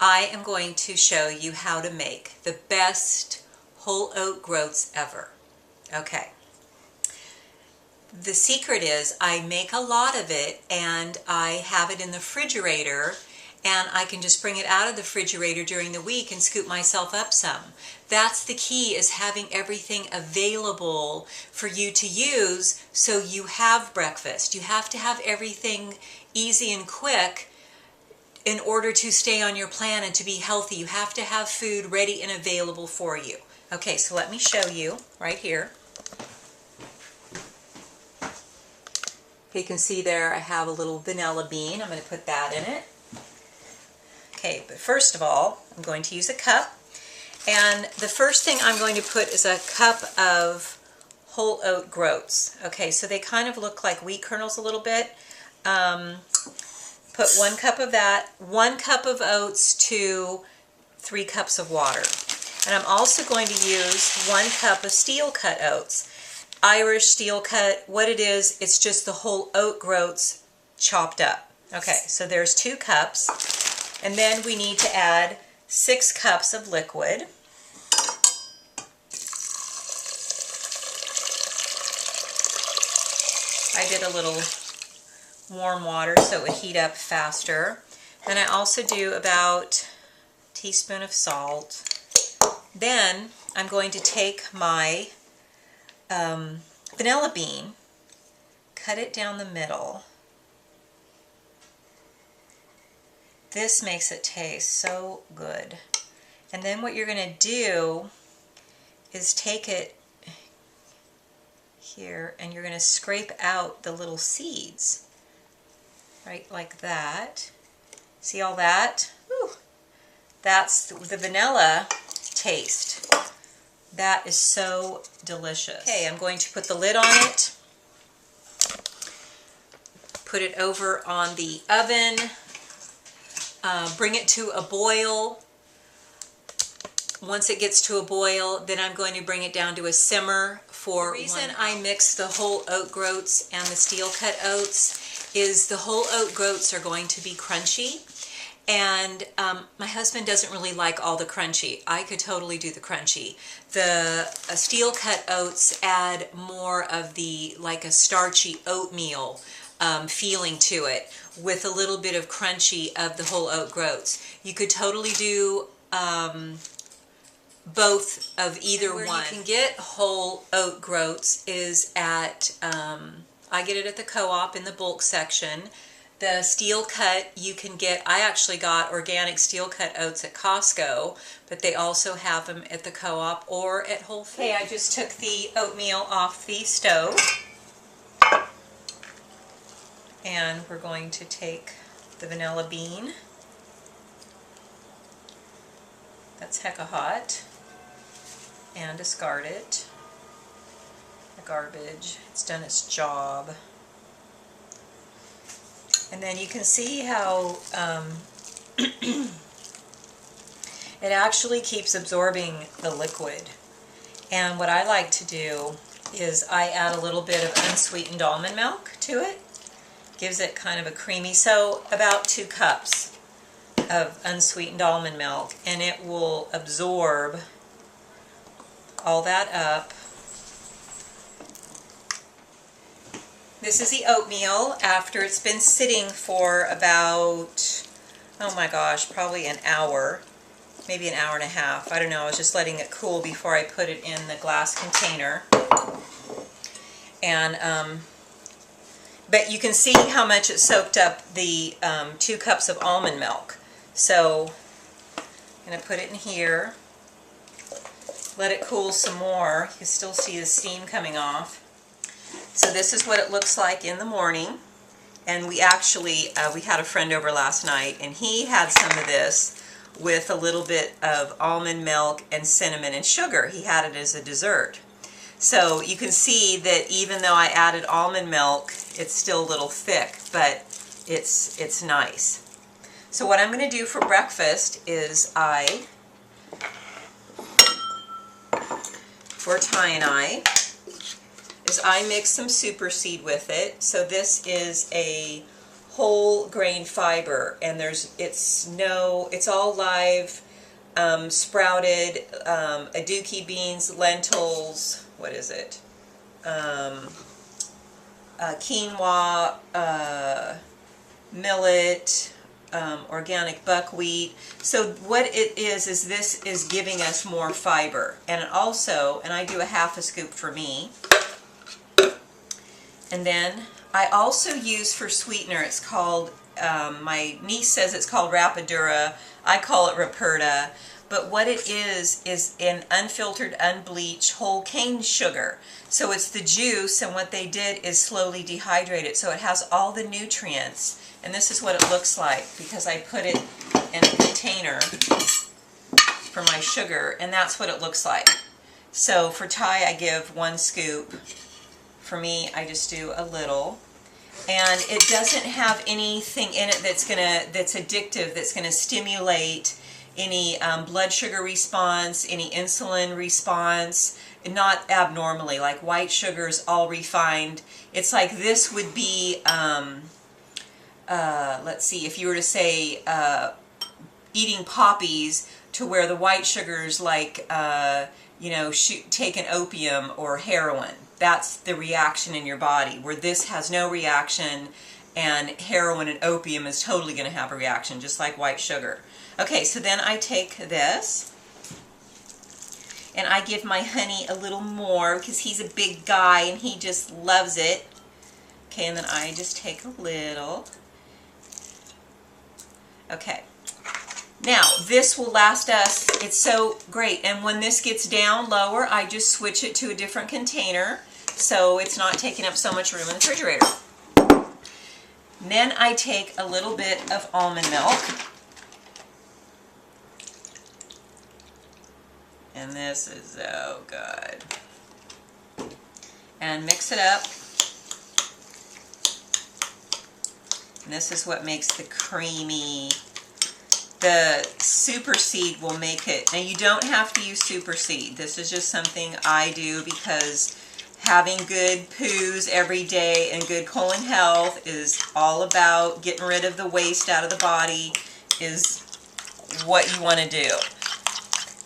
I am going to show you how to make the best whole oat groats ever. Okay. The secret is I make a lot of it and I have it in the refrigerator, and I can just bring it out of the refrigerator during the week and scoop myself up some. That's the key, is having everything available for you to use so you have breakfast. You have to have everything easy and quick in order to stay on your plan and to be healthy. You have to have food ready and available for you. Okay, so let me show you right here. You can see there I have a little vanilla bean. I'm going to put that in it. Okay, but first of all, I'm going to use a cup. And the first thing I'm going to put is a cup of whole oat groats. Okay, so they kind of look like wheat kernels a little bit. Put 1 cup of that, 1 cup of oats to 3 cups of water. And I'm also going to use 1 cup of steel cut oats. Irish steel cut, what it is, it's just the whole oat groats chopped up. Okay, so there's 2 cups. And then we need to add 6 cups of liquid. I did a little warm water so it would heat up faster. Then I also do about a teaspoon of salt. Then I'm going to take my vanilla bean, cut it down the middle. This makes it taste so good. And then what you're going to do is take it here and you're going to scrape out the little seeds. Right, like that. See all that? Whew. That's the vanilla taste. That is so delicious. Okay, I'm going to put the lid on it. Put it over on the oven. Bring it to a boil. Once it gets to a boil, then I'm going to bring it down to a simmer for 1 hour. The reason I mix the whole oat groats and the steel cut oats is the whole oat groats are going to be crunchy, and my husband doesn't really like all the crunchy. I could totally do the crunchy. The steel cut oats add more of the, like a starchy oatmeal feeling to it, with a little bit of crunchy of the whole oat groats. You could totally do both of either one. Where you can get whole oat groats is at I get it at the co-op in the bulk section. The steel cut you can get, I actually got organic steel cut oats at Costco, but they also have them at the co-op or at Whole Foods. Okay, I just took the oatmeal off the stove. And we're going to take the vanilla bean. That's hecka hot. And discard it. Garbage. It's done its job. And then you can see how it actually keeps absorbing the liquid. And what I like to do is I add a little bit of unsweetened almond milk to it. Gives it kind of a creamy, so about 2 cups of unsweetened almond milk, and it will absorb all that up. This is the oatmeal after it's been sitting for about, oh my gosh, probably an hour, maybe an hour and a half. I don't know, I was just letting it cool before I put it in the glass container. And, but you can see how much it soaked up the 2 cups of almond milk. So I'm going to put it in here, let it cool some more. You can still see the steam coming off. So this is what it looks like in the morning. And we actually, we had a friend over last night, and he had some of this with a little bit of almond milk and cinnamon and sugar. He had it as a dessert. So you can see that even though I added almond milk, it's still a little thick, but it's nice. So what I'm going to do for breakfast is for Ty and I mix some super seed with it. So this is a whole grain fiber, and it's all live, sprouted, aduki beans, lentils, what is it? Quinoa, millet, organic buckwheat. So what it is this is giving us more fiber. And it also, and I do a half a scoop for me. And then I also use for sweetener, it's called, my niece says it's called Rapadura, I call it Raperda. But what it is an unfiltered, unbleached whole cane sugar. So it's the juice, and what they did is slowly dehydrate it. So it has all the nutrients. And this is what it looks like, because I put it in a container for my sugar, and that's what it looks like. So for Ty, I give 1 scoop. For me, I just do a little. And it doesn't have anything in it that's addictive, that's gonna stimulate any blood sugar response, any insulin response, not abnormally, like white sugar is all refined. It's like this would be, let's see, if you were to say eating poppies, to where the white sugar's like, you know, taking opium or heroin. That's the reaction in your body, where this has no reaction, and heroin and opium is totally going to have a reaction, just like white sugar. Okay, so then I take this, and I give my honey a little more, because he's a big guy and he just loves it. Okay, and then I just take a little. Okay. Now, this will last us, it's so great, and when this gets down lower, I just switch it to a different container, so it's not taking up so much room in the refrigerator. Then I take a little bit of almond milk. And this is so good. And mix it up. And this is what makes the creamy. The super seed will make it. Now you don't have to use super seed. This is just something I do because having good poos every day and good colon health is all about getting rid of the waste out of the body, is what you want to do.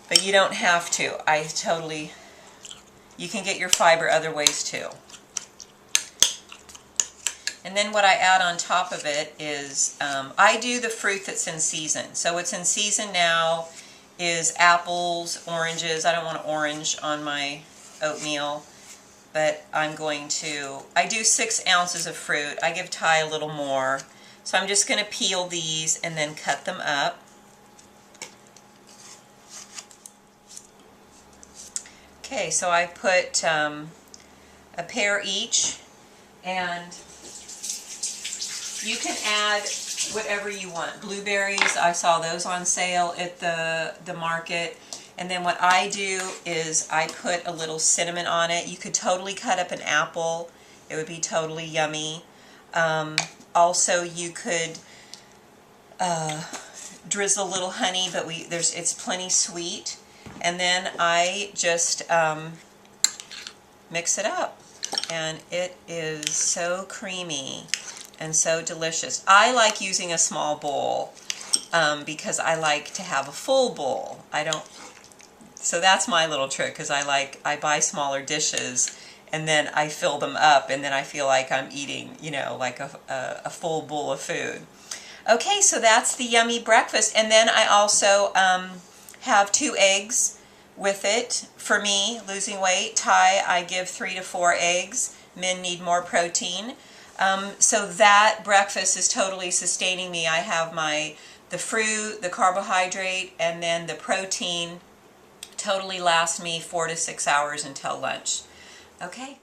But you don't have to. You can get your fiber other ways too. And then what I add on top of it is, I do the fruit that's in season. So what's in season now is apples, oranges. I don't want orange on my oatmeal, but I do 6 ounces of fruit. I give Ty a little more. So I'm just going to peel these and then cut them up. Okay, so I put a pair each, and you can add whatever you want. Blueberries, I saw those on sale at the market. And then what I do is I put a little cinnamon on it. You could totally cut up an apple. It would be totally yummy. Also, you could drizzle a little honey, but it's plenty sweet. And then I just mix it up, and it is so creamy and so delicious. I like using a small bowl because I like to have a full bowl. So that's my little trick, because I buy smaller dishes and then I fill them up, and then I feel like I'm eating, you know, like a full bowl of food. Okay, so that's the yummy breakfast. And then I also have 2 eggs with it. For me, losing weight, Ty, I give 3 to 4 eggs. Men need more protein. So that breakfast is totally sustaining me. I have the fruit, the carbohydrate, and then the protein totally lasts me 4 to 6 hours until lunch. Okay.